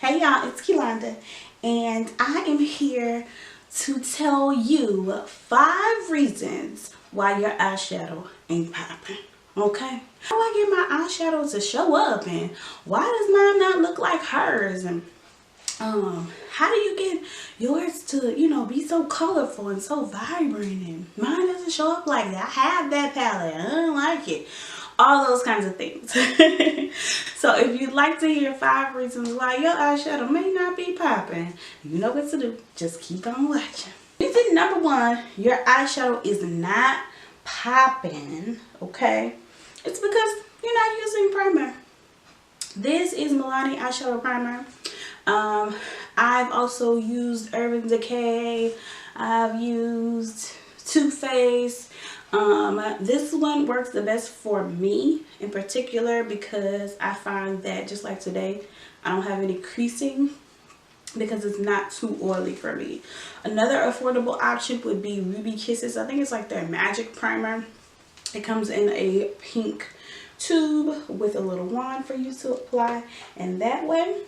Hey y'all, it's Keylonda, and I am here to tell you 5 reasons why your eyeshadow ain't popping. Okay? How do I get my eyeshadow to show up, and why does mine not look like hers? And how do you get yours to, be so colorful and so vibrant, and mine doesn't show up like that? I have that palette, I don't like it. All those kinds of things. So if you'd like to hear 5 reasons why your eyeshadow may not be popping, you know what to do. Just keep on watching. Reason number 1, your eyeshadow is not popping, okay? It's because you're not using primer. This is Milani eyeshadow primer. I've also used Urban Decay. I've used Too Faced. This one works the best for me in particular because I find that just like today, I don't have any creasing because it's not too oily for me. Another affordable option would be Ruby Kisses. I think it's like their magic primer. It comes in a pink tube with a little wand for you to apply, and that way.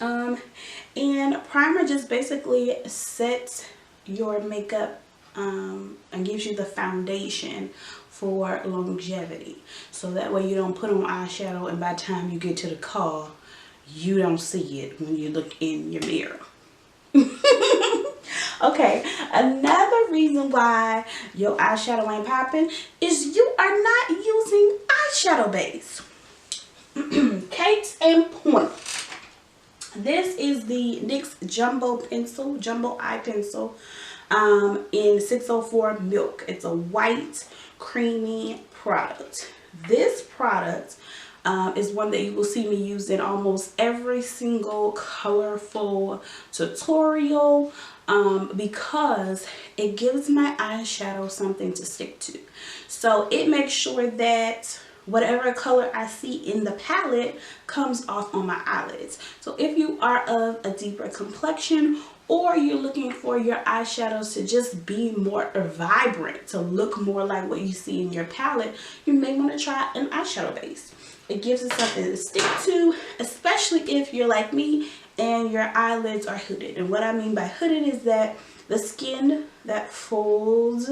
And primer just basically sets your makeup and gives you the foundation for longevity, so that way you don't put on eyeshadow and by the time you get to the car you don't see it when you look in your mirror. Okay, another reason why your eyeshadow ain't popping is you are not using eyeshadow base. Case in point, this is the NYX Jumbo Eye Pencil in 604 Milk. It's a white creamy product. This product is one that you will see me use in almost every single colorful tutorial because it gives my eyeshadow something to stick to. So it makes sure that whatever color I see in the palette comes off on my eyelids. So if you are of a deeper complexion, or you're looking for your eyeshadows to just be more vibrant, to look more like what you see in your palette, you may want to try an eyeshadow base. It gives it something to stick to, especially if you're like me and your eyelids are hooded. And what I mean by hooded is that the skin that folds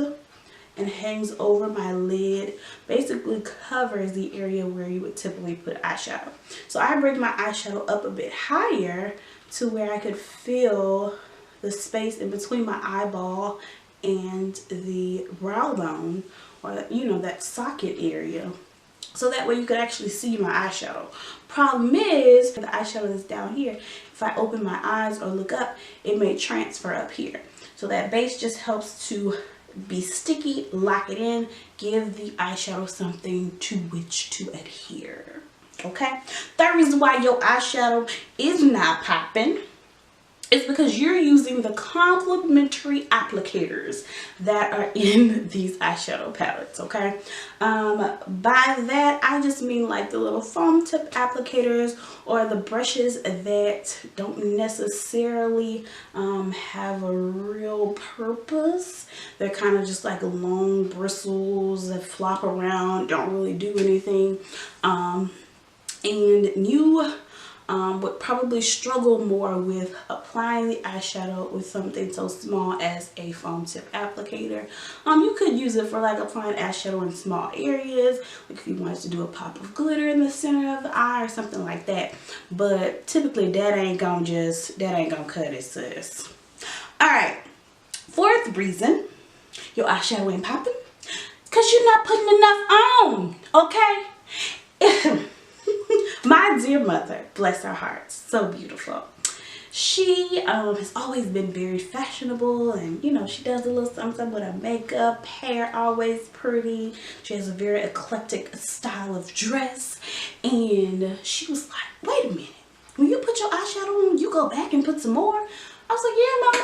and hangs over my lid basically covers the area where you would typically put eyeshadow. So I bring my eyeshadow up a bit higher to where I could feel the space in between my eyeball and the brow bone, or that socket area, so that way you could actually see my eyeshadow. Problem is, the eyeshadow that's down here, if I open my eyes or look up, it may transfer up here. So that base just helps to be sticky, lock it in, give the eyeshadow something to which to adhere. Okay, third reason why your eyeshadow is not popping is because you're using the complementary applicators that are in these eyeshadow palettes. Okay, by that I just mean like the little foam tip applicators or the brushes that don't necessarily have a real purpose. They're kind of just like long bristles that flop around, don't really do anything. And you would probably struggle more with applying the eyeshadow with something so small as a foam tip applicator. You could use it for like applying eyeshadow in small areas, like if you wanted to do a pop of glitter in the center of the eye or something like that. But typically that ain't gonna cut it, sis. Alright, 4th reason your eyeshadow ain't popping, because you're not putting enough on, okay? My dear mother, bless her heart, so beautiful. She has always been very fashionable, and she does a little something with her makeup, hair always pretty. She has a very eclectic style of dress, and she was like, wait a minute, when you put your eyeshadow on, you go back and put some more? I was like, yeah, mama.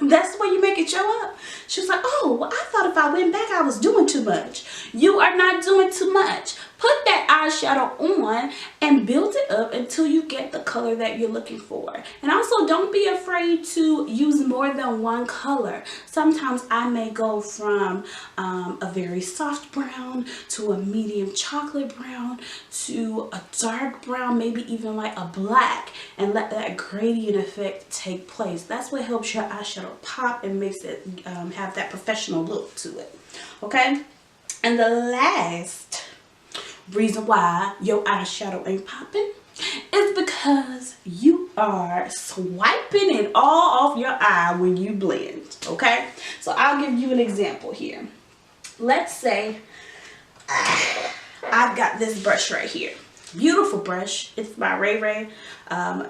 That's the way you make it show up. She was like, oh, well, I thought if I went back I was doing too much. You are not doing too much. Put put that eyeshadow on and build it up until you get the color that you're looking for. And also, don't be afraid to use more than one color. Sometimes I may go from a very soft brown to a medium chocolate brown to a dark brown, maybe even like a black, and let that gradient effect take place. That's what helps your eyeshadow pop and makes it have that professional look to it. Okay? And the last reason why your eyeshadow ain't popping is because you are swiping it all off your eye when you blend. Okay? So I'll give you an example here. Let's say I've got this brush right here. Beautiful brush. It's by Ray Ray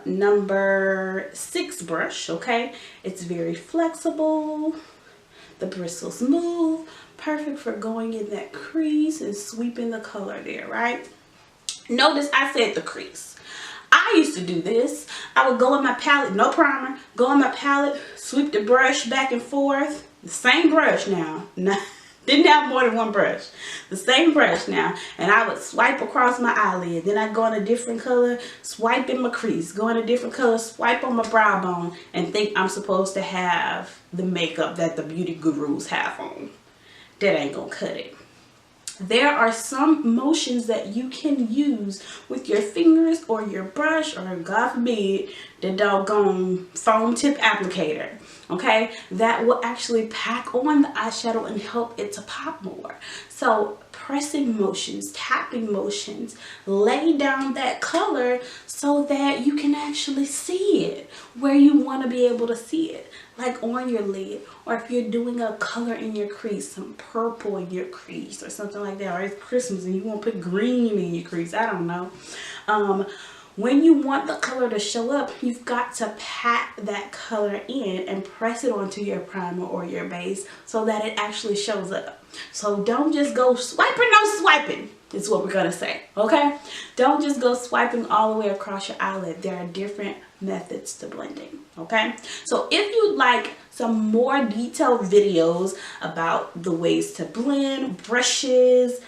number 6 brush. Okay? It's very flexible. The bristles move. Perfect for going in that crease and sweeping the color there, right? Notice I said the crease. I used to do this. I would go in my palette, no primer, go in my palette, sweep the brush back and forth. The same brush now. Didn't have more than one brush. The same brush now. And I would swipe across my eyelid. Then I'd go in a different color, swipe in my crease. Go in a different color, swipe on my brow bone, and think I'm supposed to have the makeup that the beauty gurus have on. That ain't gonna cut it. There are some motions that you can use with your fingers or your brush or, God forbid, the doggone foam tip applicator, okay, that will actually pack on the eyeshadow and help it to pop more. So pressing motions, tapping motions, lay down that color so that you can actually see it where you want to be able to see it, like on your lid, or if you're doing a color in your crease, some purple in your crease or something like that, or it's Christmas and you want to put green in your crease, I don't know. When you want the color to show up, you've got to pat that color in and press it onto your primer or your base so that it actually shows up. So don't just go swiping, no swiping, is what we're going to say, okay? Don't just go swiping all the way across your eyelid. There are different methods to blending, okay? So if you'd like some more detailed videos about the ways to blend, brushes,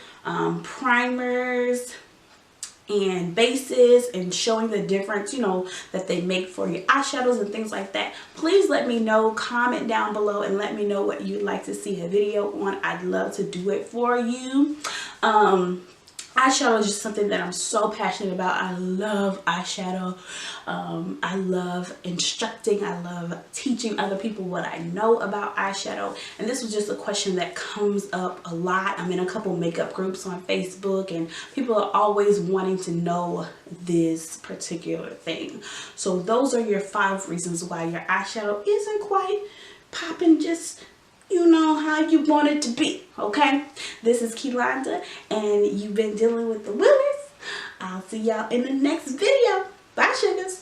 primers, and bases, and showing the difference, you know, that they make for your eyeshadows and things like that, please let me know. Comment down below and let me know what you'd like to see a video on. I'd love to do it for you. Eyeshadow is just something that I'm so passionate about. I love eyeshadow. I love instructing. I love teaching other people what I know about eyeshadow. And this was just a question that comes up a lot. I'm in a couple makeup groups on Facebook, and people are always wanting to know this particular thing. So those are your 5 reasons why your eyeshadow isn't quite popping just, you know, how you want it to be, okay? This is Keylonda, and you've been dealing with the Willers. I'll see y'all in the next video. Bye, sugars.